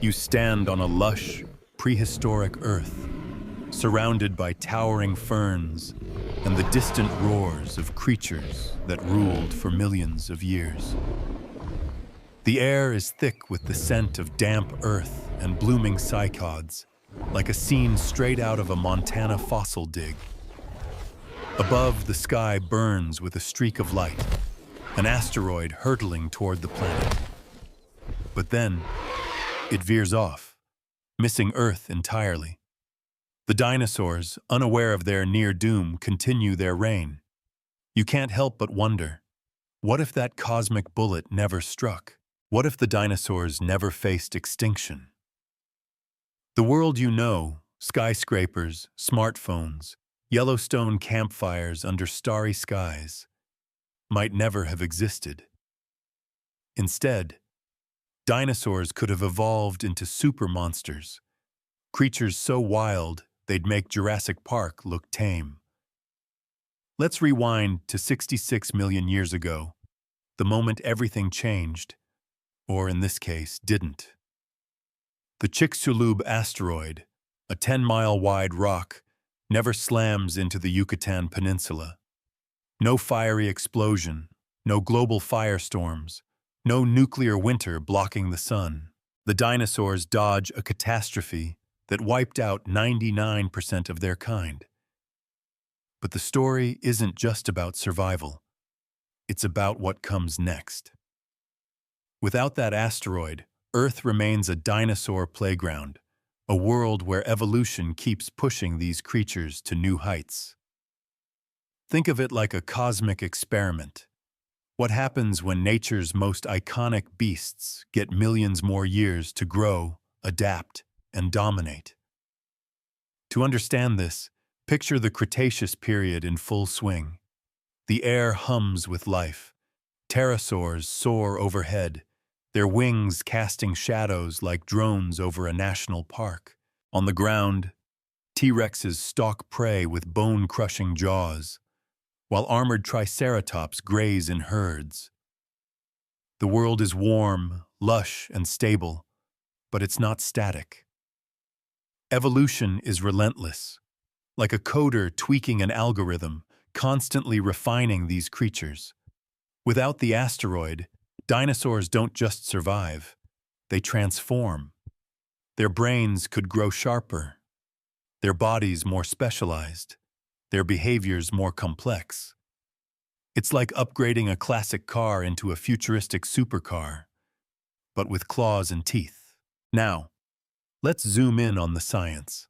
You stand on a lush, prehistoric Earth, surrounded by towering ferns and the distant roars of creatures that ruled for millions of years. The air is thick with the scent of damp earth and blooming cycads, like a scene straight out of a Montana fossil dig. Above, the sky burns with a streak of light, an asteroid hurtling toward the planet. But then, it veers off, missing Earth entirely. The dinosaurs, unaware of their near doom, continue their reign. You can't help but wonder, what if that cosmic bullet never struck? What if the dinosaurs never faced extinction? The world you know, skyscrapers, smartphones, Yellowstone campfires under starry skies, might never have existed. Instead, dinosaurs could have evolved into super monsters, creatures so wild they'd make Jurassic Park look tame. Let's rewind to 66 million years ago, the moment everything changed, or in this case, didn't. The Chicxulub asteroid, a 10-mile-wide rock, never slams into the Yucatan Peninsula. No fiery explosion, no global firestorms, no nuclear winter blocking the sun. The dinosaurs dodge a catastrophe that wiped out 99% of their kind. But the story isn't just about survival. It's about what comes next. Without that asteroid, Earth remains a dinosaur playground, a world where evolution keeps pushing these creatures to new heights. Think of it like a cosmic experiment. What happens when nature's most iconic beasts get millions more years to grow, adapt, and dominate? To understand this, picture the Cretaceous period in full swing. The air hums with life. Pterosaurs soar overhead, their wings casting shadows like drones over a national park. On the ground, T-Rexes stalk prey with bone-crushing jaws, while armored Triceratops graze in herds. The world is warm, lush, and stable, but it's not static. Evolution is relentless, like a coder tweaking an algorithm, constantly refining these creatures. Without the asteroid, dinosaurs don't just survive, they transform. Their brains could grow sharper, their bodies more specialized, their behaviors more complex. It's like upgrading a classic car into a futuristic supercar, but with claws and teeth. Now, let's zoom in on the science.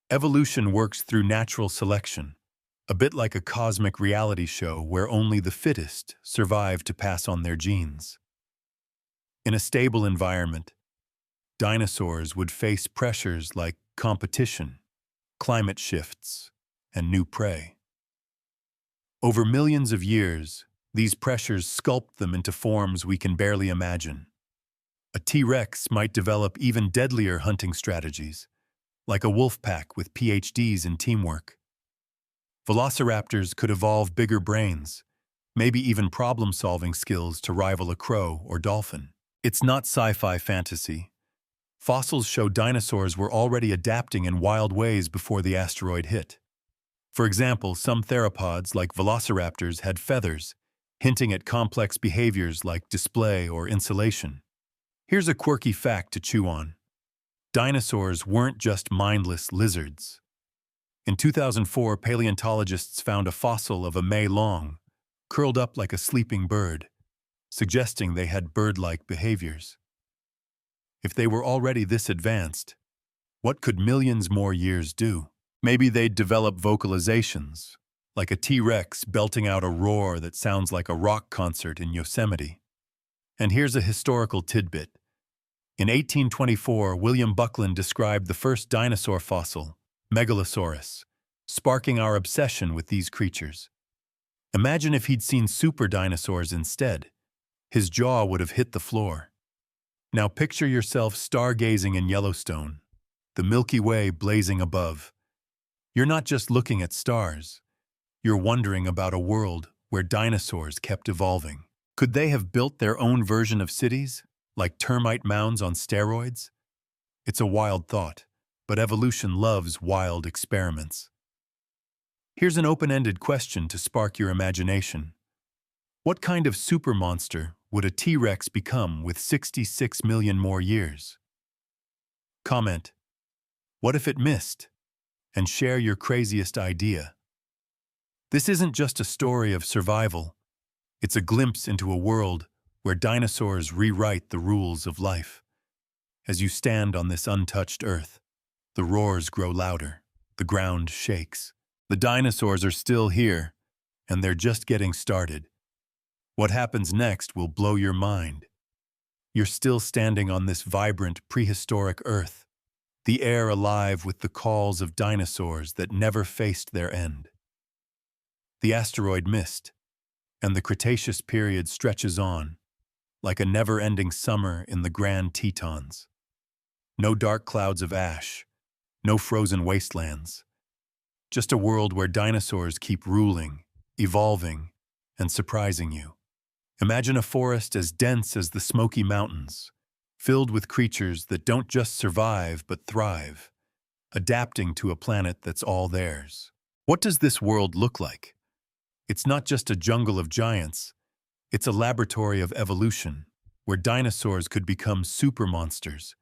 Evolution works through natural selection, a bit like a cosmic reality show where only the fittest survive to pass on their genes. In a stable environment, dinosaurs would face pressures like competition, climate shifts, and new prey. Over millions of years, these pressures sculpt them into forms we can barely imagine. A T-Rex might develop even deadlier hunting strategies, like a wolf pack with PhDs in teamwork. Velociraptors could evolve bigger brains, maybe even problem-solving skills to rival a crow or dolphin. It's not sci-fi fantasy. Fossils show dinosaurs were already adapting in wild ways before the asteroid hit. For example, some theropods, like velociraptors, had feathers, hinting at complex behaviors like display or insulation. Here's a quirky fact to chew on. Dinosaurs weren't just mindless lizards. In 2004, paleontologists found a fossil of a May long, curled up like a sleeping bird, suggesting they had bird-like behaviors. If they were already this advanced, what could millions more years do? Maybe they'd develop vocalizations, like a T-Rex belting out a roar that sounds like a rock concert in Yosemite. And here's a historical tidbit. In 1824, William Buckland described the first dinosaur fossil, Megalosaurus, sparking our obsession with these creatures. Imagine if he'd seen super dinosaurs instead. His jaw would have hit the floor. Now picture yourself stargazing in Yellowstone, the Milky Way blazing above. You're not just looking at stars. You're wondering about a world where dinosaurs kept evolving. Could they have built their own version of cities? Like termite mounds on steroids? It's a wild thought, but evolution loves wild experiments. Here's an open-ended question to spark your imagination. What kind of supermonster would a T-Rex become with 66 million more years? Comment, what if it missed? And share your craziest idea. This isn't just a story of survival. It's a glimpse into a world where dinosaurs rewrite the rules of life. As you stand on this untouched earth, the roars grow louder, the ground shakes. The dinosaurs are still here, and they're just getting started. What happens next will blow your mind. You're still standing on this vibrant, prehistoric earth, the air alive with the calls of dinosaurs that never faced their end. The asteroid missed, and the Cretaceous period stretches on, like a never-ending summer in the Grand Tetons. No dark clouds of ash, no frozen wastelands. Just a world where dinosaurs keep ruling, evolving, and surprising you. Imagine a forest as dense as the Smoky Mountains, filled with creatures that don't just survive but thrive, adapting to a planet that's all theirs. What does this world look like? It's not just a jungle of giants, it's a laboratory of evolution, where dinosaurs could become supermonsters,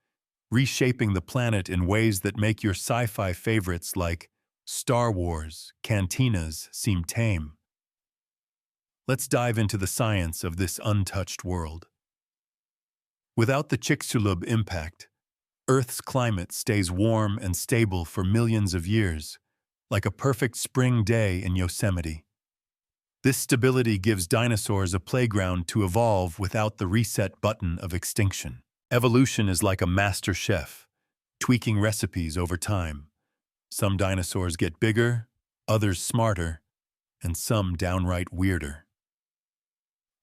reshaping the planet in ways that make your sci-fi favorites like Star Wars, cantinas seem tame. Let's dive into the science of this untouched world. Without the Chicxulub impact, Earth's climate stays warm and stable for millions of years, like a perfect spring day in Yosemite. This stability gives dinosaurs a playground to evolve without the reset button of extinction. Evolution is like a master chef, tweaking recipes over time. Some dinosaurs get bigger, others smarter, and some downright weirder.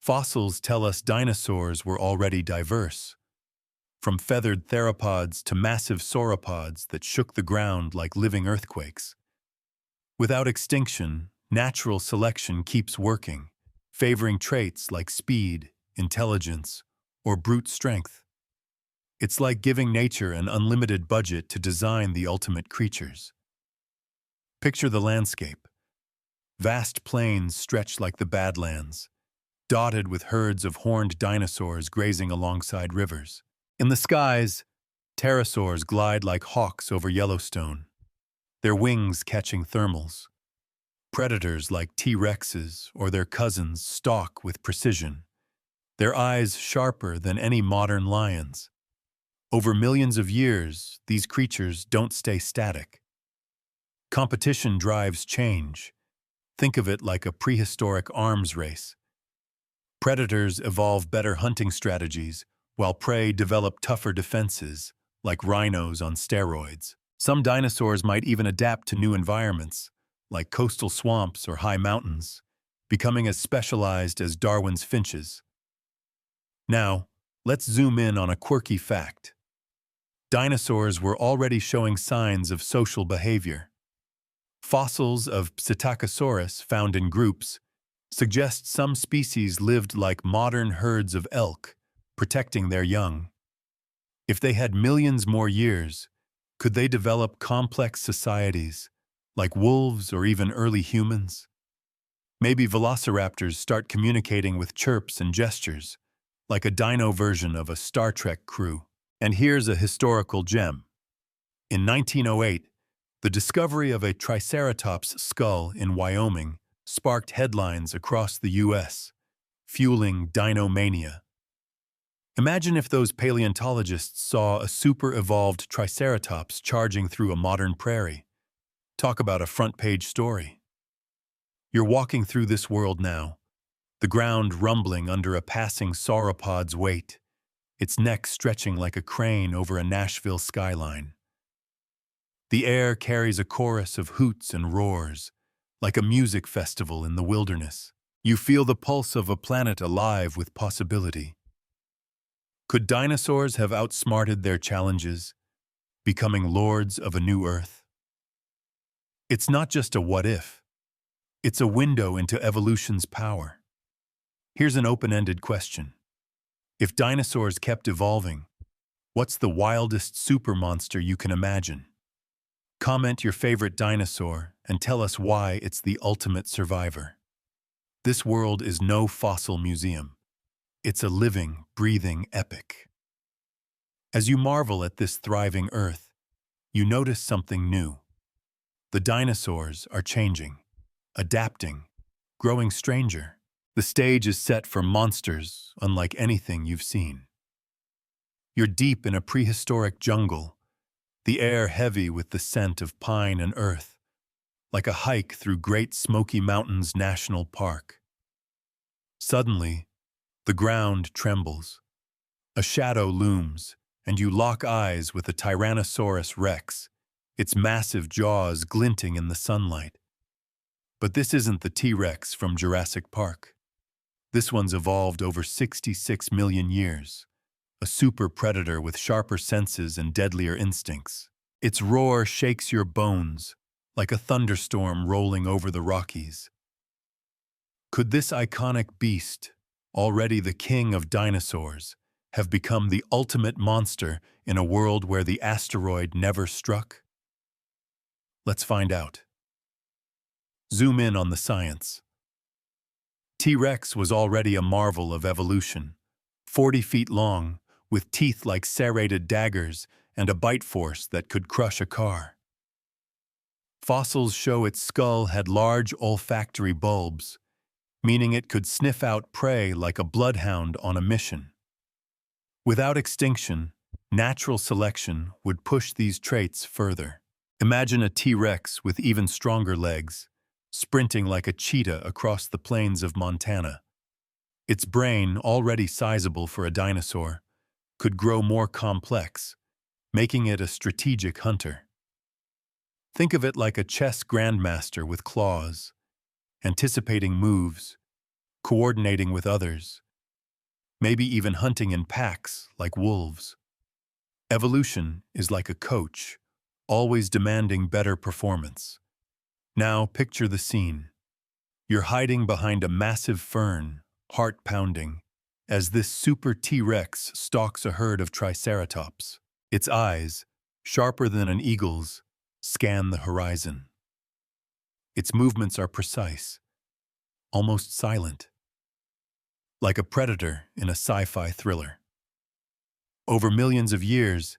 Fossils tell us dinosaurs were already diverse, from feathered theropods to massive sauropods that shook the ground like living earthquakes. Without extinction, natural selection keeps working, favoring traits like speed, intelligence, or brute strength. It's like giving nature an unlimited budget to design the ultimate creatures. Picture the landscape. Vast plains stretch like the Badlands, dotted with herds of horned dinosaurs grazing alongside rivers. In the skies, pterosaurs glide like hawks over Yellowstone, their wings catching thermals. Predators like T-Rexes or their cousins stalk with precision, their eyes sharper than any modern lions. Over millions of years, these creatures don't stay static. Competition drives change. Think of it like a prehistoric arms race. Predators evolve better hunting strategies, while prey develop tougher defenses, like rhinos on steroids. Some dinosaurs might even adapt to new environments, like coastal swamps or high mountains, becoming as specialized as Darwin's finches. Now, let's zoom in on a quirky fact. Dinosaurs were already showing signs of social behavior. Fossils of Psittacosaurus found in groups suggest some species lived like modern herds of elk, protecting their young. If they had millions more years, could they develop complex societies, like wolves or even early humans? Maybe velociraptors start communicating with chirps and gestures, like a dino version of a Star Trek crew. And here's a historical gem. In 1908, the discovery of a Triceratops skull in Wyoming sparked headlines across the U.S., fueling dinomania. Imagine if those paleontologists saw a super-evolved Triceratops charging through a modern prairie. Talk about a front-page story. You're walking through this world now, the ground rumbling under a passing sauropod's weight, its neck stretching like a crane over a Nashville skyline. The air carries a chorus of hoots and roars, like a music festival in the wilderness. You feel the pulse of a planet alive with possibility. Could dinosaurs have outsmarted their challenges, becoming lords of a new Earth? It's not just a what-if. It's a window into evolution's power. Here's an open-ended question. If dinosaurs kept evolving, what's the wildest super monster you can imagine? Comment your favorite dinosaur and tell us why it's the ultimate survivor. This world is no fossil museum. It's a living, breathing epic. As you marvel at this thriving Earth, you notice something new. The dinosaurs are changing, adapting, growing stranger. The stage is set for monsters unlike anything you've seen. You're deep in a prehistoric jungle, the air heavy with the scent of pine and earth, like a hike through Great Smoky Mountains National Park. Suddenly, the ground trembles. A shadow looms, and you lock eyes with a Tyrannosaurus rex, its massive jaws glinting in the sunlight. But this isn't the T-Rex from Jurassic Park. This one's evolved over 66 million years, a super predator with sharper senses and deadlier instincts. Its roar shakes your bones, like a thunderstorm rolling over the Rockies. Could this iconic beast, already the king of dinosaurs, have become the ultimate monster in a world where the asteroid never struck? Let's find out. Zoom in on the science. T-Rex was already a marvel of evolution, 40 feet long, with teeth like serrated daggers and a bite force that could crush a car. Fossils show its skull had large olfactory bulbs, meaning it could sniff out prey like a bloodhound on a mission. Without extinction, natural selection would push these traits further. Imagine a T-Rex with even stronger legs, sprinting like a cheetah across the plains of Montana. Its brain, already sizable for a dinosaur, could grow more complex, making it a strategic hunter. Think of it like a chess grandmaster with claws, anticipating moves, coordinating with others, maybe even hunting in packs like wolves. Evolution is like a coach, always demanding better performance. Now picture the scene. You're hiding behind a massive fern, heart pounding, as this super T-Rex stalks a herd of Triceratops. Its eyes, sharper than an eagle's, scan the horizon. Its movements are precise, almost silent, like a predator in a sci-fi thriller. Over millions of years,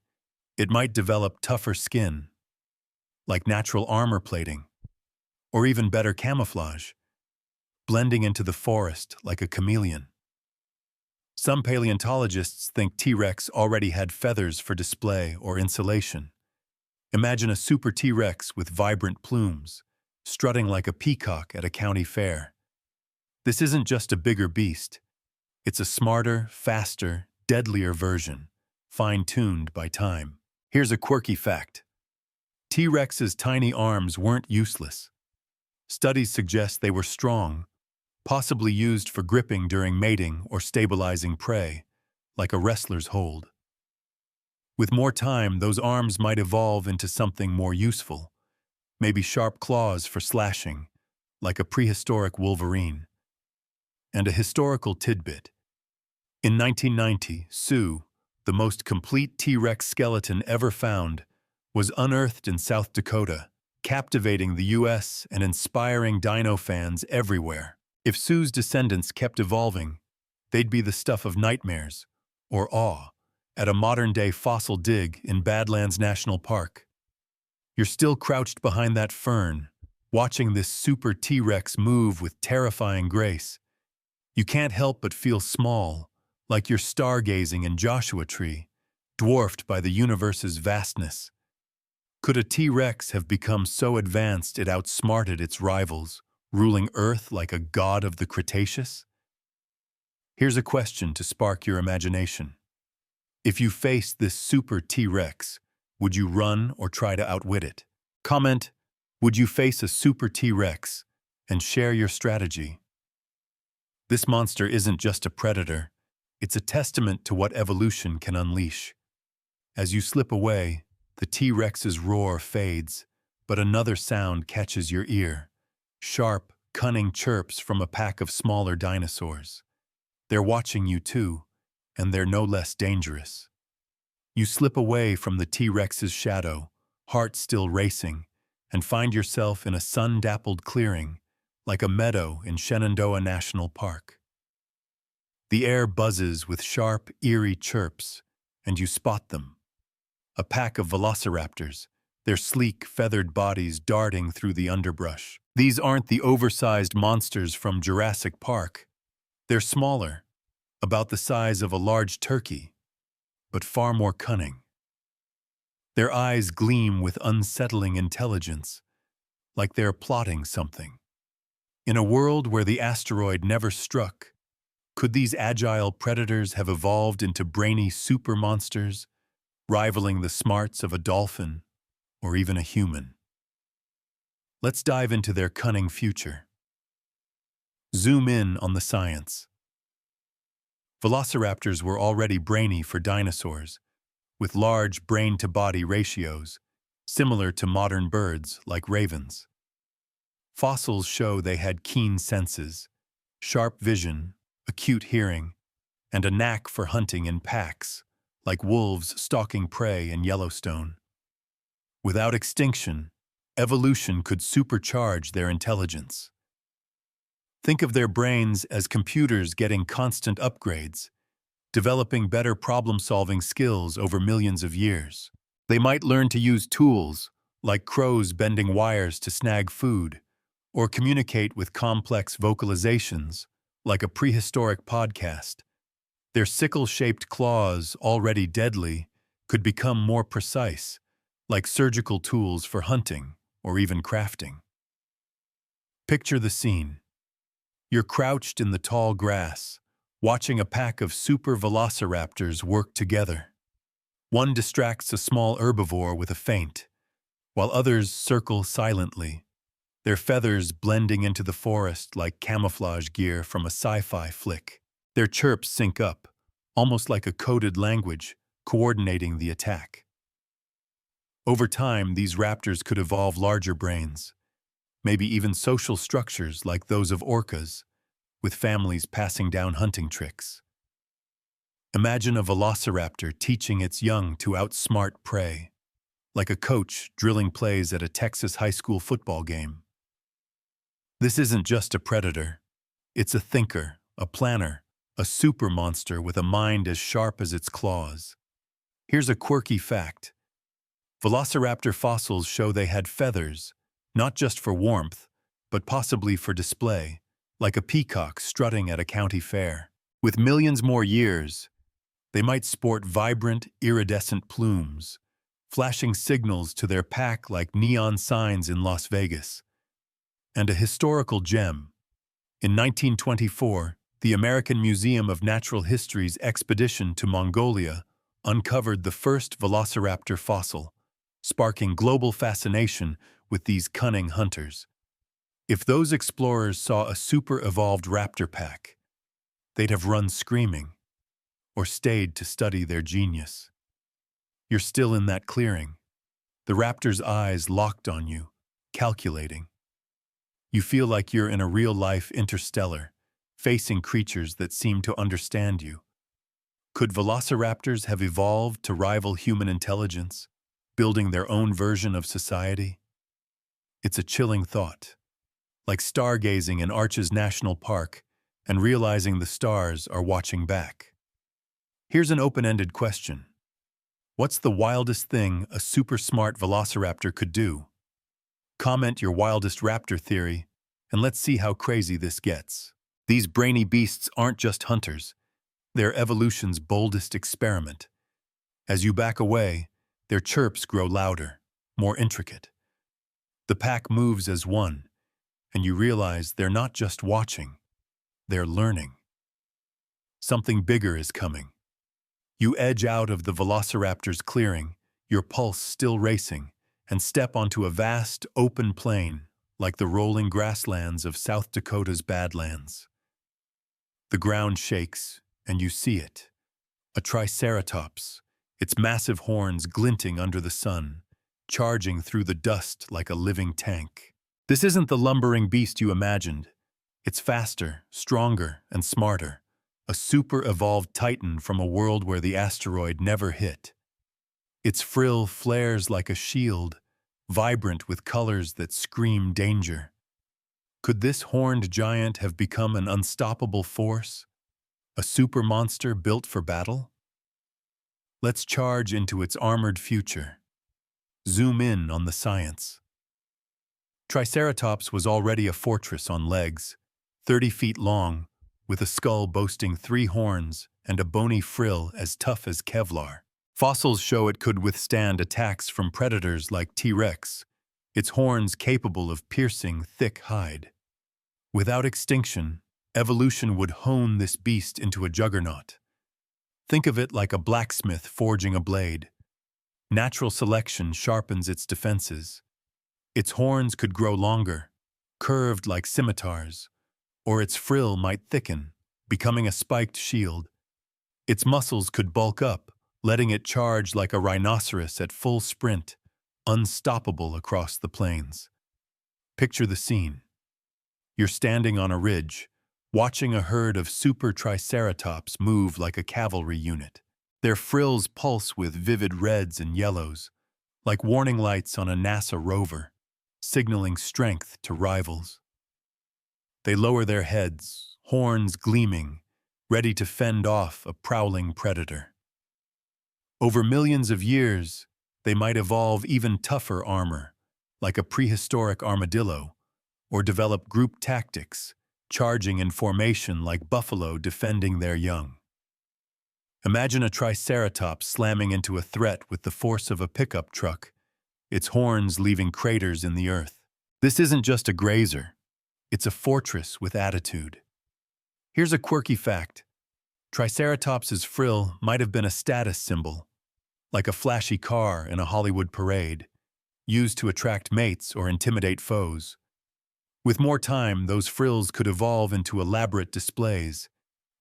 it might develop tougher skin, like natural armor plating, or even better camouflage, blending into the forest like a chameleon. Some paleontologists think T-Rex already had feathers for display or insulation. Imagine a super T-Rex with vibrant plumes, strutting like a peacock at a county fair. This isn't just a bigger beast. It's a smarter, faster, deadlier version, fine-tuned by time. Here's a quirky fact. T-Rex's tiny arms weren't useless. Studies suggest they were strong, possibly used for gripping during mating or stabilizing prey, like a wrestler's hold. With more time, those arms might evolve into something more useful, maybe sharp claws for slashing, like a prehistoric wolverine. And a historical tidbit. In 1990, Sue, the most complete T-Rex skeleton ever found, was unearthed in South Dakota, captivating the US and inspiring dino fans everywhere. If Sue's descendants kept evolving, they'd be the stuff of nightmares, or awe, at a modern-day fossil dig in Badlands National Park. You're still crouched behind that fern, watching this super T-Rex move with terrifying grace. You can't help but feel small, like you're stargazing in Joshua Tree, dwarfed by the universe's vastness. Could a T-Rex have become so advanced it outsmarted its rivals, ruling Earth like a god of the Cretaceous? Here's a question to spark your imagination. If you faced this super T-Rex, would you run or try to outwit it? Comment, would you face a super T-Rex, and share your strategy. This monster isn't just a predator, it's a testament to what evolution can unleash. As you slip away, the T-Rex's roar fades, but another sound catches your ear. Sharp, cunning chirps from a pack of smaller dinosaurs. They're watching you too, and they're no less dangerous. You slip away from the T-Rex's shadow, heart still racing, and find yourself in a sun-dappled clearing, like a meadow in Shenandoah National Park. The air buzzes with sharp, eerie chirps, and you spot them. A pack of velociraptors, their sleek, feathered bodies darting through the underbrush. These aren't the oversized monsters from Jurassic Park. They're smaller, about the size of a large turkey, but far more cunning. Their eyes gleam with unsettling intelligence, like they're plotting something. In a world where the asteroid never struck, could these agile predators have evolved into brainy super monsters, rivaling the smarts of a dolphin or even a human? Let's dive into their cunning future. Zoom in on the science. Velociraptors were already brainy for dinosaurs, with large brain-to-body ratios, similar to modern birds like ravens. Fossils show they had keen senses, sharp vision, acute hearing, and a knack for hunting in packs, like wolves stalking prey in Yellowstone. Without extinction, evolution could supercharge their intelligence. Think of their brains as computers getting constant upgrades, developing better problem-solving skills over millions of years. They might learn to use tools, like crows bending wires to snag food, or communicate with complex vocalizations, like a prehistoric podcast. Their sickle-shaped claws, already deadly, could become more precise, like surgical tools for hunting or even crafting. Picture the scene. You're crouched in the tall grass, watching a pack of super velociraptors work together. One distracts a small herbivore with a feint, while others circle silently, their feathers blending into the forest like camouflage gear from a sci-fi flick. Their chirps sync up, almost like a coded language, coordinating the attack. Over time, these raptors could evolve larger brains, maybe even social structures like those of orcas, with families passing down hunting tricks. Imagine a velociraptor teaching its young to outsmart prey, like a coach drilling plays at a Texas high school football game. This isn't just a predator. It's a thinker, a planner, a super monster with a mind as sharp as its claws. Here's a quirky fact. Velociraptor fossils show they had feathers, not just for warmth, but possibly for display, like a peacock strutting at a county fair. With millions more years, they might sport vibrant, iridescent plumes, flashing signals to their pack like neon signs in Las Vegas. And a historical gem. In 1924, the American Museum of Natural History's expedition to Mongolia uncovered the first Velociraptor fossil, sparking global fascination with these cunning hunters. If those explorers saw a super-evolved raptor pack, they'd have run screaming, or stayed to study their genius. You're still in that clearing, the raptor's eyes locked on you, calculating. You feel like you're in a real-life interstellar, facing creatures that seem to understand you. Could velociraptors have evolved to rival human intelligence, building their own version of society? It's a chilling thought, like stargazing in Arches National Park and realizing the stars are watching back. Here's an open-ended question. What's the wildest thing a super-smart velociraptor could do? Comment your wildest raptor theory, and let's see how crazy this gets. These brainy beasts aren't just hunters. They're evolution's boldest experiment. As you back away, their chirps grow louder, more intricate. The pack moves as one, and you realize they're not just watching, they're learning. Something bigger is coming. You edge out of the velociraptor's clearing, your pulse still racing, and step onto a vast, open plain, like the rolling grasslands of South Dakota's Badlands. The ground shakes, and you see it. A Triceratops, its massive horns glinting under the sun, charging through the dust like a living tank. This isn't the lumbering beast you imagined. It's faster, stronger, and smarter. a super-evolved titan from a world where the asteroid never hit. Its frill flares like a shield, vibrant with colors that scream danger. Could this horned giant have become an unstoppable force? A super monster built for battle? Let's charge into its armored future. Zoom in on the science. Triceratops was already a fortress on legs, 30 feet long, with a skull boasting 3 horns and a bony frill as tough as Kevlar. Fossils show it could withstand attacks from predators like T-Rex, its horns capable of piercing thick hide. Without extinction, evolution would hone this beast into a juggernaut. Think of it like a blacksmith forging a blade. Natural selection sharpens its defenses. Its horns could grow longer, curved like scimitars, or its frill might thicken, becoming a spiked shield. Its muscles could bulk up, letting it charge like a rhinoceros at full sprint, unstoppable across the plains. Picture the scene. You're standing on a ridge, watching a herd of super Triceratops move like a cavalry unit. Their frills pulse with vivid reds and yellows, like warning lights on a NASA rover, signaling strength to rivals. They lower their heads, horns gleaming, ready to fend off a prowling predator. Over millions of years, they might evolve even tougher armor, like a prehistoric armadillo, or develop group tactics, charging in formation like buffalo defending their young. Imagine a Triceratops slamming into a threat with the force of a pickup truck, its horns leaving craters in the earth. This isn't just a grazer. It's a fortress with attitude. Here's a quirky fact. Triceratops's frill might have been a status symbol, like a flashy car in a Hollywood parade, used to attract mates or intimidate foes. With more time, those frills could evolve into elaborate displays,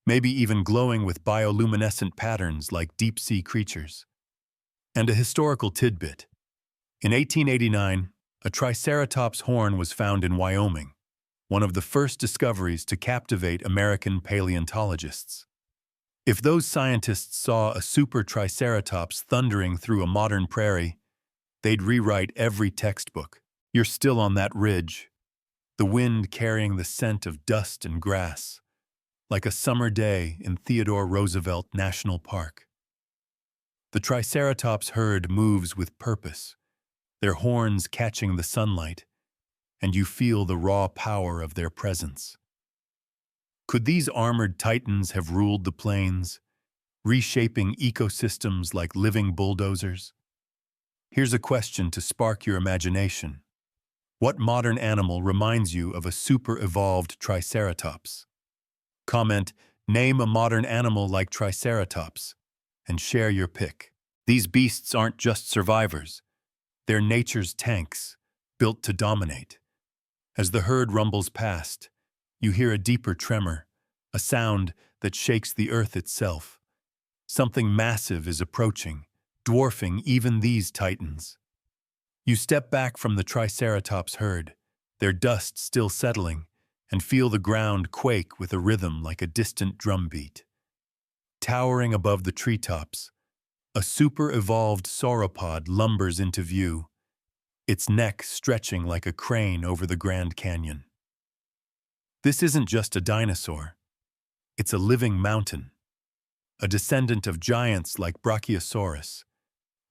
maybe even glowing with bioluminescent patterns like deep-sea creatures. And a historical tidbit. In 1889, a Triceratops horn was found in Wyoming, one of the first discoveries to captivate American paleontologists. If those scientists saw a super Triceratops thundering through a modern prairie, they'd rewrite every textbook. You're still on that ridge, the wind carrying the scent of dust and grass, like a summer day in Theodore Roosevelt National Park. The Triceratops herd moves with purpose, their horns catching the sunlight, and you feel the raw power of their presence. Could these armored titans have ruled the plains, reshaping ecosystems like living bulldozers? Here's a question to spark your imagination. What modern animal reminds you of a super-evolved Triceratops? Comment, name a modern animal like Triceratops, and share your pick. These beasts aren't just survivors. They're nature's tanks, built to dominate. As the herd rumbles past, you hear a deeper tremor, a sound that shakes the earth itself. Something massive is approaching, dwarfing even these titans. You step back from the Triceratops herd, their dust still settling, and feel the ground quake with a rhythm like a distant drumbeat. Towering above the treetops, a super-evolved sauropod lumbers into view, its neck stretching like a crane over the Grand Canyon. This isn't just a dinosaur. It's a living mountain, a descendant of giants like Brachiosaurus,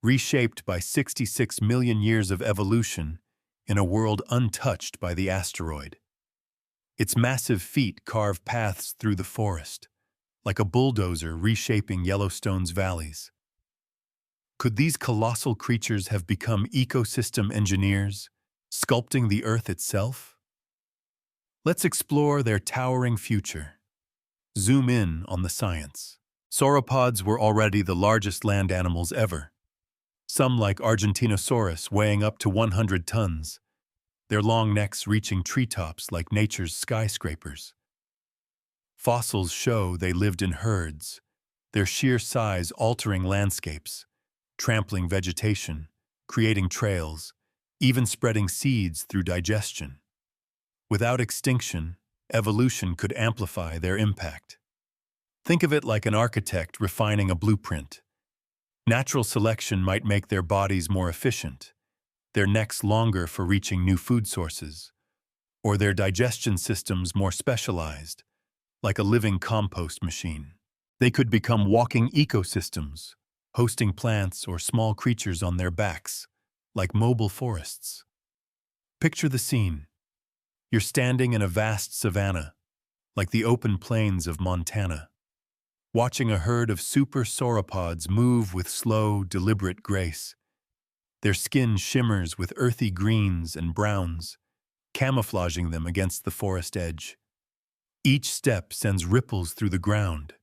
reshaped by 66 million years of evolution in a world untouched by the asteroid. Its massive feet carve paths through the forest, like a bulldozer reshaping Yellowstone's valleys. Could these colossal creatures have become ecosystem engineers, sculpting the Earth itself? Let's explore their towering future. Zoom in on the science. Sauropods were already the largest land animals ever. Some like Dinosaurs weighing up to 100 tons, their long necks reaching treetops like nature's skyscrapers. Fossils show they lived in herds, their sheer size altering landscapes, trampling vegetation, creating trails, even spreading seeds through digestion. Without extinction, evolution could amplify their impact. Think of it like an architect refining a blueprint. Natural selection might make their bodies more efficient, their necks longer for reaching new food sources, or their digestion systems more specialized, like a living compost machine. They could become walking ecosystems, hosting plants or small creatures on their backs, like mobile forests. Picture the scene. You're standing in a vast savanna, like the open plains of Montana, watching a herd of super sauropods move with slow, deliberate grace. Their skin shimmers with earthy greens and browns, camouflaging them against the forest edge. Each step sends ripples through the ground,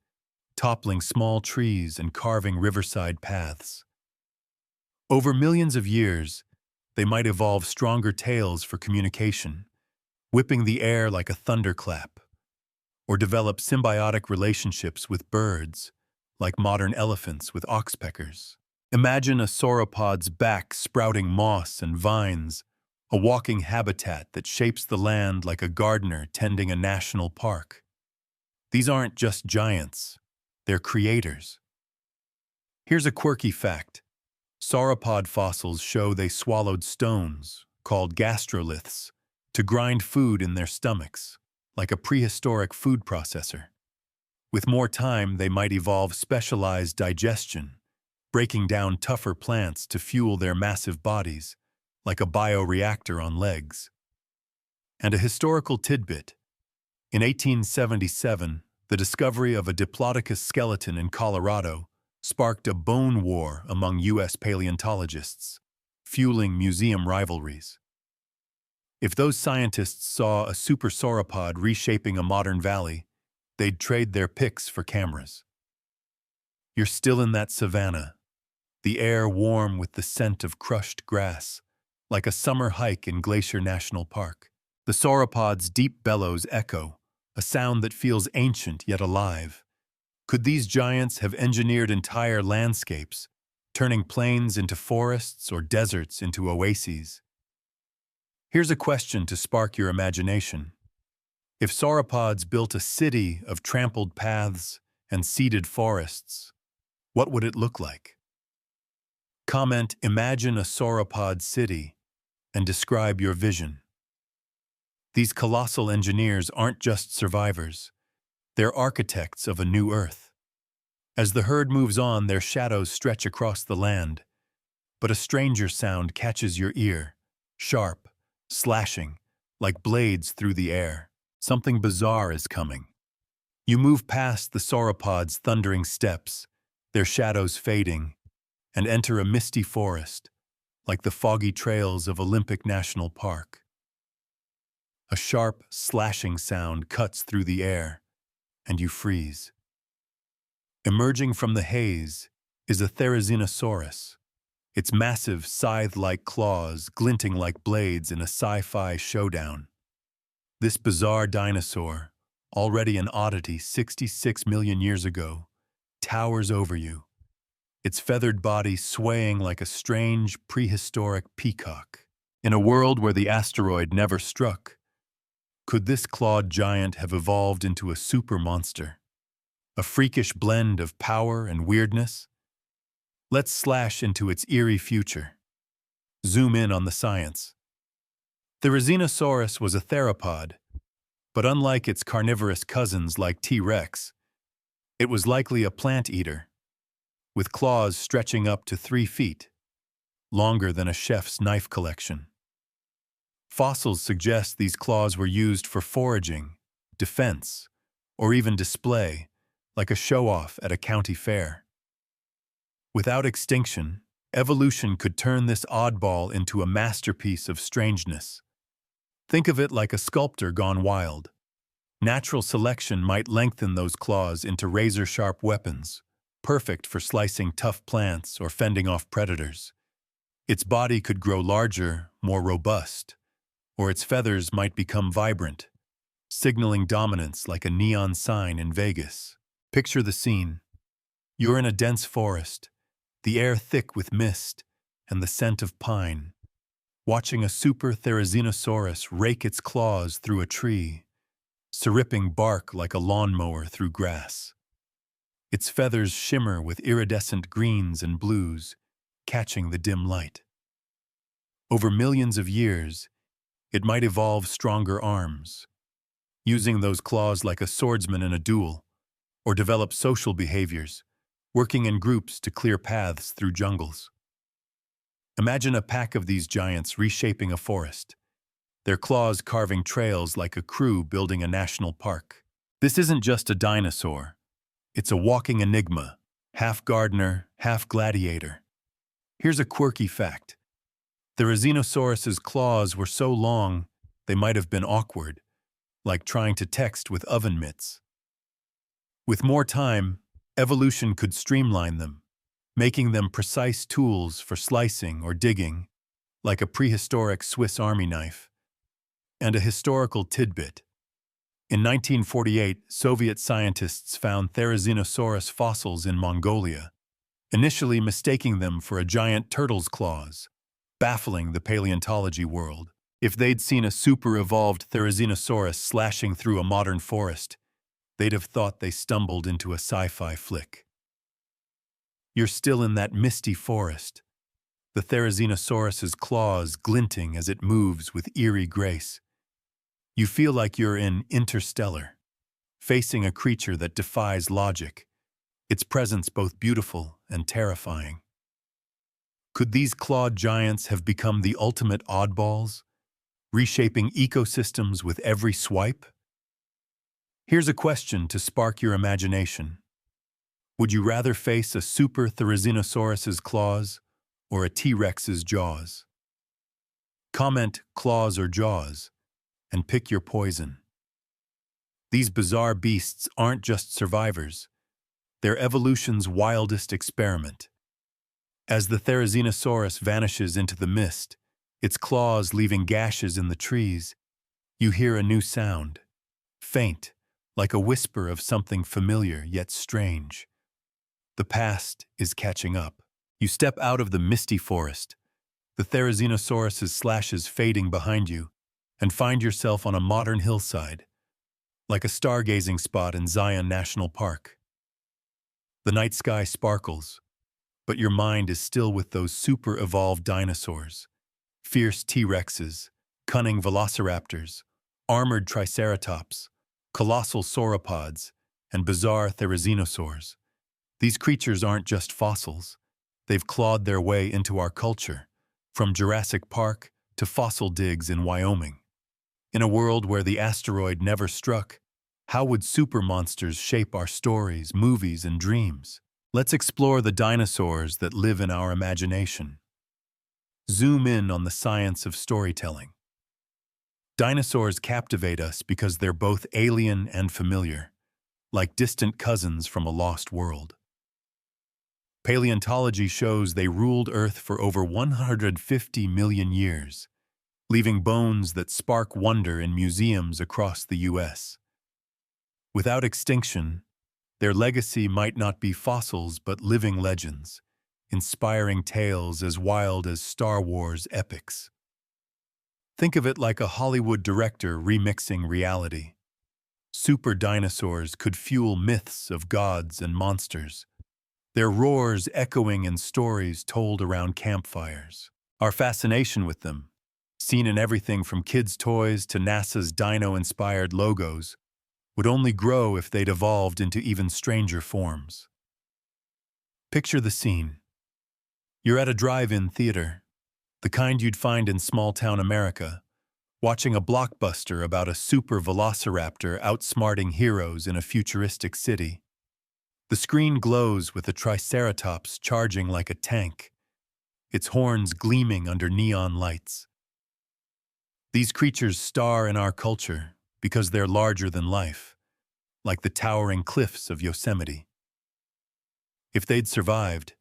toppling small trees and carving riverside paths. Over millions of years, they might evolve stronger tails for communication, whipping the air like a thunderclap, or develop symbiotic relationships with birds, like modern elephants with oxpeckers. Imagine a sauropod's back sprouting moss and vines, a walking habitat that shapes the land like a gardener tending a national park. These aren't just giants, they're creators. Here's a quirky fact. Sauropod fossils show they swallowed stones, called gastroliths, to grind food in their stomachs, like a prehistoric food processor. With more time, they might evolve specialized digestion, breaking down tougher plants to fuel their massive bodies, like a bioreactor on legs. And a historical tidbit. In 1877, the discovery of a Diplodocus skeleton in Colorado sparked a bone war among U.S. paleontologists, fueling museum rivalries. If those scientists saw a super sauropod reshaping a modern valley, they'd trade their pics for cameras. You're still in that savanna, the air warm with the scent of crushed grass, like a summer hike in Glacier National Park. The sauropod's deep bellows echo, a sound that feels ancient yet alive. Could these giants have engineered entire landscapes, turning plains into forests or deserts into oases? Here's a question to spark your imagination. If sauropods built a city of trampled paths and seeded forests, what would it look like? Comment, "Imagine a sauropod city," and describe your vision. These colossal engineers aren't just survivors. They're architects of a new Earth. As the herd moves on, their shadows stretch across the land. But a stranger sound catches your ear, sharp, slashing, like blades through the air. Something bizarre is coming. You move past the sauropods' thundering steps, their shadows fading, and enter a misty forest, like the foggy trails of Olympic National Park. A sharp, slashing sound cuts through the air, and you freeze. Emerging from the haze is a Therizinosaurus, its massive, scythe-like claws glinting like blades in a sci-fi showdown. This bizarre dinosaur, already an oddity 66 million years ago, towers over you, its feathered body swaying like a strange, prehistoric peacock. In a world where the asteroid never struck, could this clawed giant have evolved into a super monster? A freakish blend of power and weirdness? Let's slash into its eerie future. Zoom in on the science. Therizinosaurus was a theropod, but unlike its carnivorous cousins like T-Rex, it was likely a plant eater, with claws stretching up to 3 feet, longer than a chef's knife collection. Fossils suggest these claws were used for foraging, defense, or even display, like a show-off at a county fair. Without extinction, evolution could turn this oddball into a masterpiece of strangeness. Think of it like a sculptor gone wild. Natural selection might lengthen those claws into razor-sharp weapons, perfect for slicing tough plants or fending off predators. Its body could grow larger, more robust, or its feathers might become vibrant, signaling dominance like a neon sign in Vegas. Picture the scene. You're in a dense forest, the air thick with mist and the scent of pine, watching a super Therizinosaurus rake its claws through a tree, ripping bark like a lawnmower through grass. Its feathers shimmer with iridescent greens and blues, catching the dim light. Over millions of years, it might evolve stronger arms, using those claws like a swordsman in a duel, or develop social behaviors, working in groups to clear paths through jungles. Imagine a pack of these giants reshaping a forest, their claws carving trails like a crew building a national park. This isn't just a dinosaur. It's a walking enigma, half gardener, half gladiator. Here's a quirky fact. Therizinosaurus's claws were so long, they might have been awkward, like trying to text with oven mitts. With more time, evolution could streamline them, making them precise tools for slicing or digging, like a prehistoric Swiss Army knife. And a historical tidbit. In 1948, Soviet scientists found Therizinosaurus fossils in Mongolia, initially mistaking them for a giant turtle's claws, baffling the paleontology world. If they'd seen a super-evolved Therizinosaurus slashing through a modern forest, they'd have thought they stumbled into a sci-fi flick. You're still in that misty forest, the Therizinosaurus's claws glinting as it moves with eerie grace. You feel like you're in Interstellar, facing a creature that defies logic, its presence both beautiful and terrifying. Could these clawed giants have become the ultimate oddballs, reshaping ecosystems with every swipe? Here's a question to spark your imagination. Would you rather face a super Therizinosaurus's claws or a T-Rex's jaws? Comment claws or jaws, and pick your poison. These bizarre beasts aren't just survivors. They're evolution's wildest experiment. As the Therizinosaurus vanishes into the mist, its claws leaving gashes in the trees, you hear a new sound, faint, like a whisper of something familiar yet strange. The past is catching up. You step out of the misty forest, the Therizinosaurus's slashes fading behind you, and find yourself on a modern hillside, like a stargazing spot in Zion National Park. The night sky sparkles, but your mind is still with those super-evolved dinosaurs, fierce T-Rexes, cunning Velociraptors, armored Triceratops, colossal Sauropods, and bizarre Therizinosaurs. These creatures aren't just fossils. They've clawed their way into our culture, from Jurassic Park to fossil digs in Wyoming. In a world where the asteroid never struck, how would super monsters shape our stories, movies, and dreams? Let's explore the dinosaurs that live in our imagination. Zoom in on the science of storytelling. Dinosaurs captivate us because they're both alien and familiar, like distant cousins from a lost world. Paleontology shows they ruled Earth for over 150 million years, leaving bones that spark wonder in museums across the U.S. Without extinction, their legacy might not be fossils but living legends, inspiring tales as wild as Star Wars epics. Think of it like a Hollywood director remixing reality. Super dinosaurs could fuel myths of gods and monsters, their roars echoing in stories told around campfires. Our fascination with them, seen in everything from kids' toys to NASA's dino-inspired logos, would only grow if they'd evolved into even stranger forms. Picture the scene. You're at a drive-in theater, the kind you'd find in small-town America, watching a blockbuster about a super Velociraptor outsmarting heroes in a futuristic city. The screen glows with a Triceratops charging like a tank, its horns gleaming under neon lights. These creatures star in our culture because they're larger than life, like the towering cliffs of Yosemite. If they'd survived,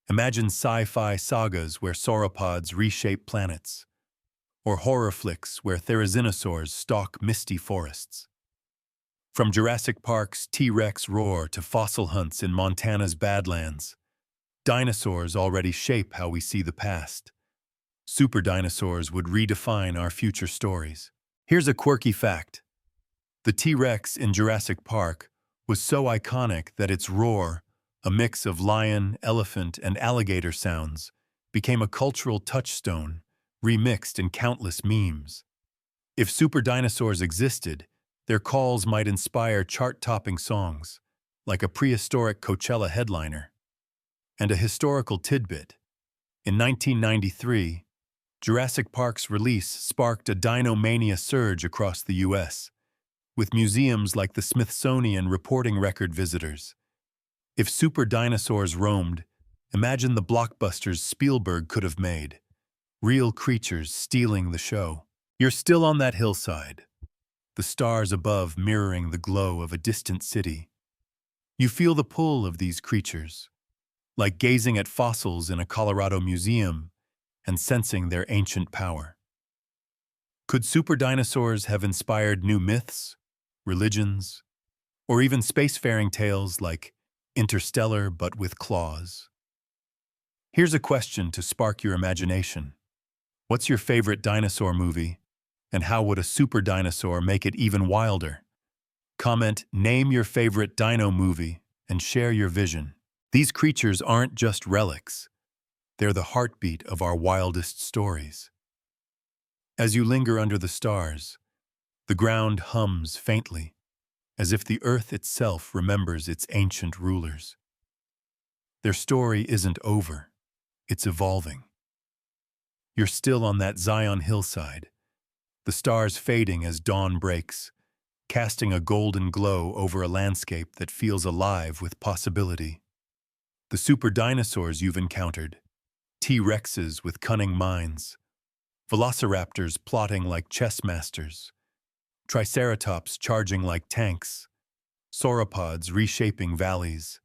imagine sci-fi sagas where sauropods reshape planets, or horror flicks where therizinosaurs stalk misty forests. From Jurassic Park's T-Rex roar to fossil hunts in Montana's Badlands, dinosaurs already shape how we see the past. Super dinosaurs would redefine our future stories. Here's a quirky fact. The T-Rex in Jurassic Park was so iconic that its roar, a mix of lion, elephant, and alligator sounds, became a cultural touchstone, remixed in countless memes. If super dinosaurs existed, their calls might inspire chart-topping songs, like a prehistoric Coachella headliner. And a historical tidbit. In 1993, Jurassic Park's release sparked a dinomania surge across the U.S., with museums like the Smithsonian reporting record visitors. If super dinosaurs roamed, imagine the blockbusters Spielberg could have made. Real creatures stealing the show. You're still on that hillside, the stars above mirroring the glow of a distant city. You feel the pull of these creatures, like gazing at fossils in a Colorado museum and sensing their ancient power. Could super dinosaurs have inspired new myths, religions, or even spacefaring tales like Interstellar but with claws? Here's a question to spark your imagination. What's your favorite dinosaur movie, and how would a super dinosaur make it even wilder? Comment, name your favorite dino movie, and share your vision. These creatures aren't just relics. They're the heartbeat of our wildest stories. As you linger under the stars, the ground hums faintly, as if the earth itself remembers its ancient rulers. Their story isn't over, it's evolving. You're still on that Zion hillside, the stars fading as dawn breaks, casting a golden glow over a landscape that feels alive with possibility. The super dinosaurs you've encountered, T-Rexes with cunning minds, Velociraptors plotting like chess masters, Triceratops charging like tanks, Sauropods reshaping valleys,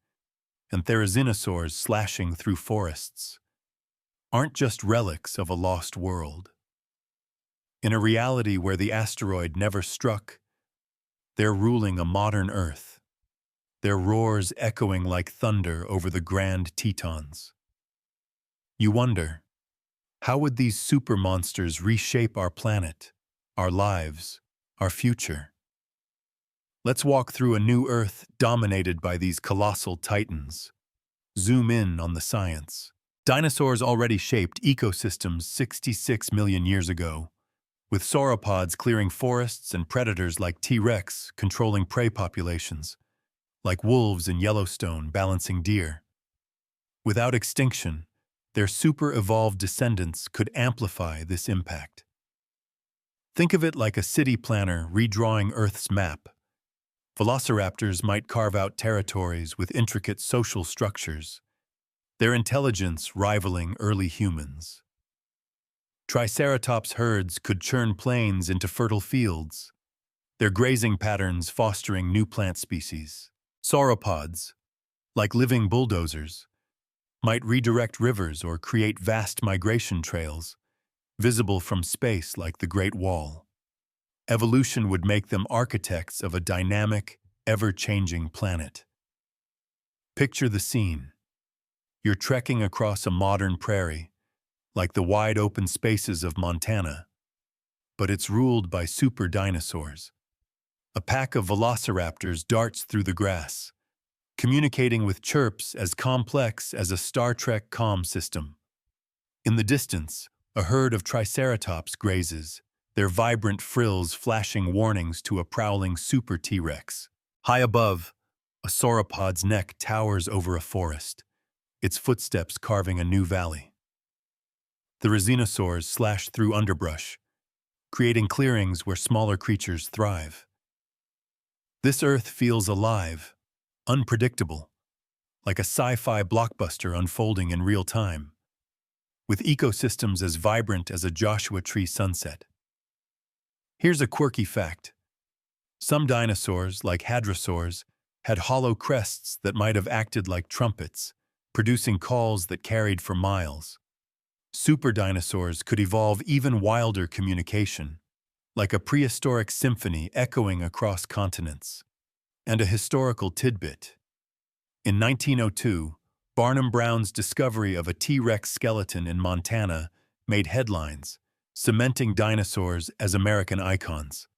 and Therizinosaurs slashing through forests, aren't just relics of a lost world. In a reality where the asteroid never struck, they're ruling a modern Earth, their roars echoing like thunder over the Grand Tetons. You wonder, how would these super monsters reshape our planet, our lives, our future? Let's walk through a new Earth dominated by these colossal titans. Zoom in on the science. Dinosaurs already shaped ecosystems 66 million years ago, with sauropods clearing forests and predators like T-Rex controlling prey populations, like wolves in Yellowstone balancing deer. Without extinction, their super-evolved descendants could amplify this impact. Think of it like a city planner redrawing Earth's map. Velociraptors might carve out territories with intricate social structures, their intelligence rivaling early humans. Triceratops herds could churn plains into fertile fields, their grazing patterns fostering new plant species. Sauropods, like living bulldozers, might redirect rivers or create vast migration trails, visible from space like the Great Wall. Evolution would make them architects of a dynamic, ever-changing planet. Picture the scene. You're trekking across a modern prairie, like the wide-open spaces of Montana, but it's ruled by super dinosaurs. A pack of velociraptors darts through the grass, communicating with chirps as complex as a Star Trek comm system. In the distance, a herd of Triceratops grazes, their vibrant frills flashing warnings to a prowling super T-Rex. High above, a sauropod's neck towers over a forest, its footsteps carving a new valley. Therizinosaurs slash through underbrush, creating clearings where smaller creatures thrive. This Earth feels alive, unpredictable, like a sci-fi blockbuster unfolding in real time, with ecosystems as vibrant as a Joshua Tree sunset. Here's a quirky fact. Some dinosaurs, like hadrosaurs, had hollow crests that might have acted like trumpets, producing calls that carried for miles. Super dinosaurs could evolve even wilder communication, like a prehistoric symphony echoing across continents. And a historical tidbit. In 1902, Barnum Brown's discovery of a T-Rex skeleton in Montana made headlines, cementing dinosaurs as American icons.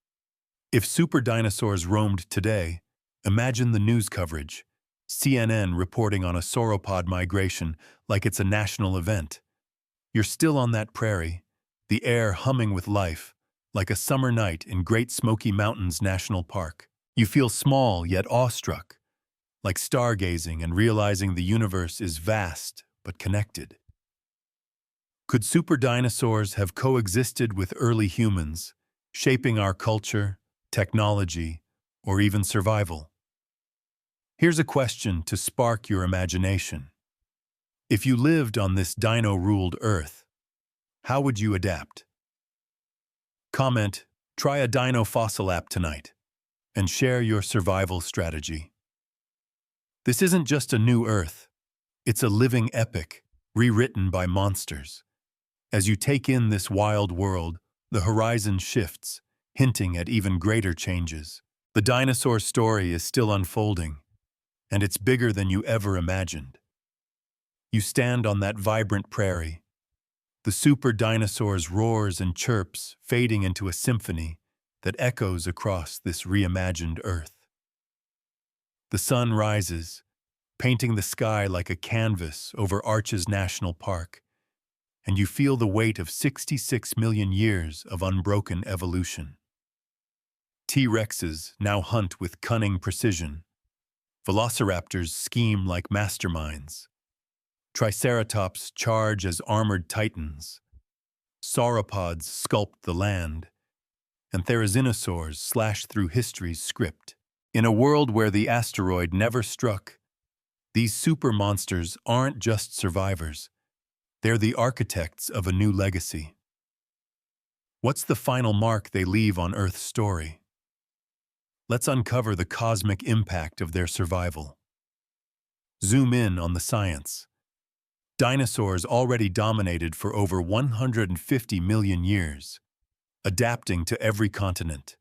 If super dinosaurs roamed today, Imagine the news coverage. CNN reporting on a sauropod migration like it's a national event. You're still on that prairie, the air humming with life, like a summer night in Great Smoky Mountains National Park. You feel small yet awestruck, like stargazing and realizing the universe is vast but connected. Could super dinosaurs have coexisted with early humans, shaping our culture, technology, or even survival? Here's a question to spark your imagination. If you lived on this dino-ruled Earth, how would you adapt? Comment, "Try a dino fossil app tonight," and share your survival strategy. This isn't just a new Earth. It's a living epic, rewritten by monsters. As you take in this wild world, the horizon shifts, hinting at even greater changes. The dinosaur story is still unfolding, and it's bigger than you ever imagined. You stand on that vibrant prairie. The super dinosaurs roars and chirps, fading into a symphony that echoes across this reimagined Earth. The sun rises, painting the sky like a canvas over Arches National Park, and you feel the weight of 66 million years of unbroken evolution. T-Rexes now hunt with cunning precision. Velociraptors scheme like masterminds. Triceratops charge as armored titans. Sauropods sculpt the land. And Therizinosaurs slash through history's script. In a world where the asteroid never struck, these super monsters aren't just survivors. They're the architects of a new legacy. What's the final mark they leave on Earth's story? Let's uncover the cosmic impact of their survival. Zoom in on the science. Dinosaurs already dominated for over 150 million years, adapting to every continent,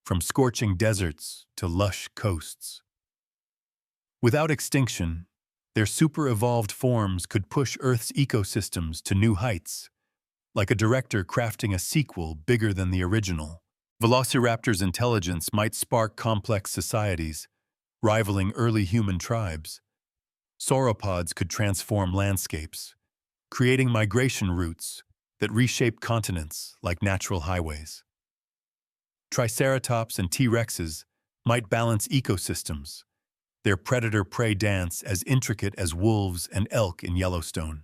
from scorching deserts to lush coasts. Without extinction, their super-evolved forms could push Earth's ecosystems to new heights, like a director crafting a sequel bigger than the original. Velociraptors' intelligence might spark complex societies, rivaling early human tribes. Sauropods could transform landscapes, creating migration routes that reshape continents like natural highways. Triceratops and T-Rexes might balance ecosystems, their predator-prey dance as intricate as wolves and elk in Yellowstone.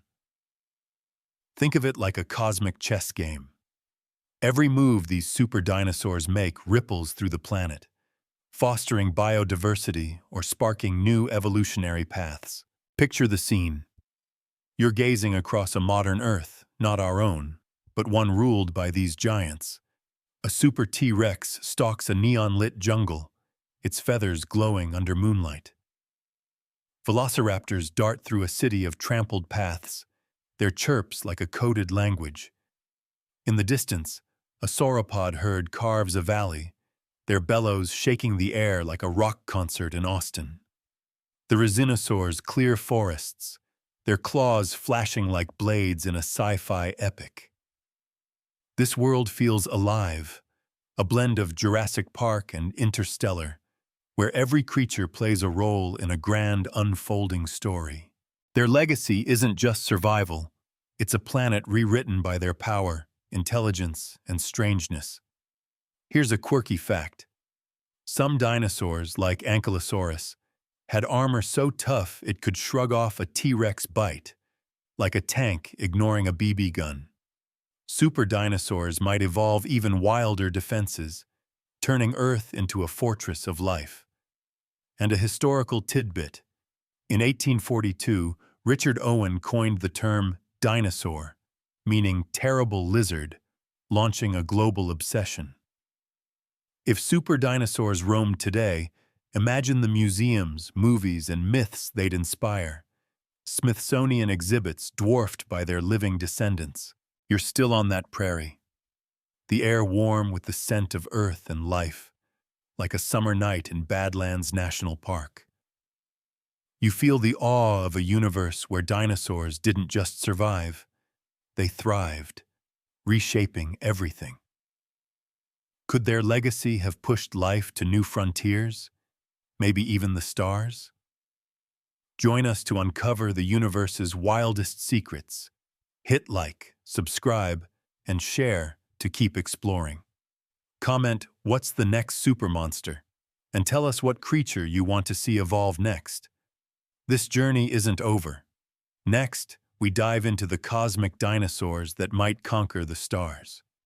Think of it like a cosmic chess game. Every move these super dinosaurs make ripples through the planet, fostering biodiversity or sparking new evolutionary paths. Picture the scene. You're gazing across a modern Earth, not our own, but one ruled by these giants. A super T-Rex stalks a neon-lit jungle, its feathers glowing under moonlight. Velociraptors dart through a city of trampled paths, their chirps like a coded language. In the distance, a sauropod herd carves a valley, their bellows shaking the air like a rock concert in Austin. The Therizinosaurs clear forests, their claws flashing like blades in a sci-fi epic. This world feels alive, a blend of Jurassic Park and Interstellar, where every creature plays a role in a grand unfolding story. Their legacy isn't just survival, it's a planet rewritten by their power, intelligence, and strangeness. Here's a quirky fact. Some dinosaurs, like Ankylosaurus, had armor so tough it could shrug off a T-Rex bite, like a tank ignoring a BB gun. Super dinosaurs might evolve even wilder defenses, turning Earth into a fortress of life. And a historical tidbit. In 1842, Richard Owen coined the term dinosaur, meaning terrible lizard, launching a global obsession. If super dinosaurs roamed today, imagine the museums, movies, and myths they'd inspire. Smithsonian exhibits dwarfed by their living descendants. You're still on that prairie. The air warm with the scent of earth and life, like a summer night in Badlands National Park. You feel the awe of a universe where dinosaurs didn't just survive, they thrived, reshaping everything. Could their legacy have pushed life to new frontiers? maybe even the stars? Join us to uncover the universe's wildest secrets. Hit like, subscribe, and share to keep exploring. Comment, what's the next supermonster? And tell us what creature you want to see evolve next. This journey isn't over. Next, we dive into the cosmic dinosaurs that might conquer the stars.